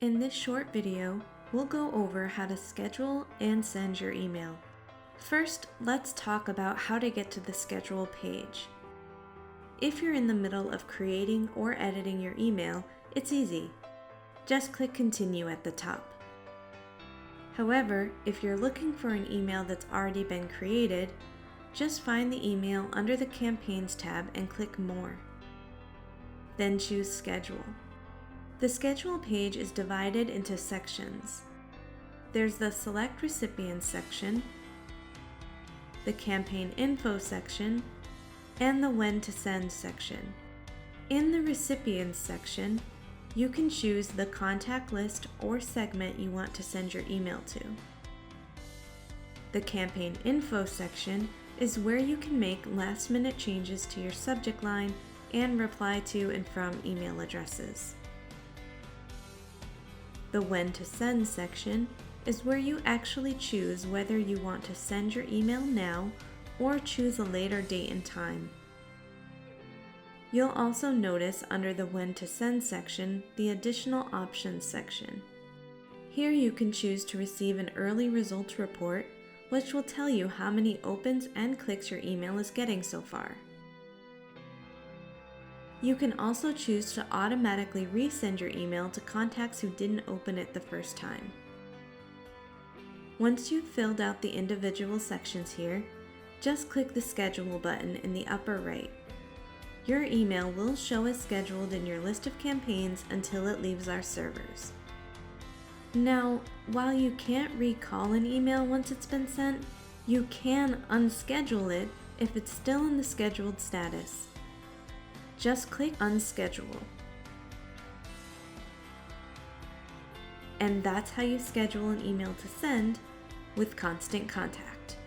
In this short video, we'll go over how to schedule and send your email. First, let's talk about how to get to the schedule page. If you're in the middle of creating or editing your email, it's easy. Just click continue at the top. However, if you're looking for an email that's already been created, just find the email under the Campaigns tab and click More. Then choose Schedule. The schedule page is divided into sections. There's the Select Recipients section, the Campaign Info section, and the When to Send section. In the Recipients section, you can choose the contact list or segment you want to send your email to. The Campaign Info section is where you can make last-minute changes to your subject line and reply to and from email addresses. The When to Send section is where you actually choose whether you want to send your email now or choose a later date and time. You'll also notice under the When to Send section the Additional Options section. Here you can choose to receive an early results report, which will tell you how many opens and clicks your email is getting so far. You can also choose to automatically resend your email to contacts who didn't open it the first time. Once you've filled out the individual sections here, just click the Schedule button in the upper right. Your email will show as scheduled in your list of campaigns until it leaves our servers. Now, while you can't recall an email once it's been sent, you can unschedule it if it's still in the scheduled status. Just click Unschedule. And that's how you schedule an email to send with Constant Contact.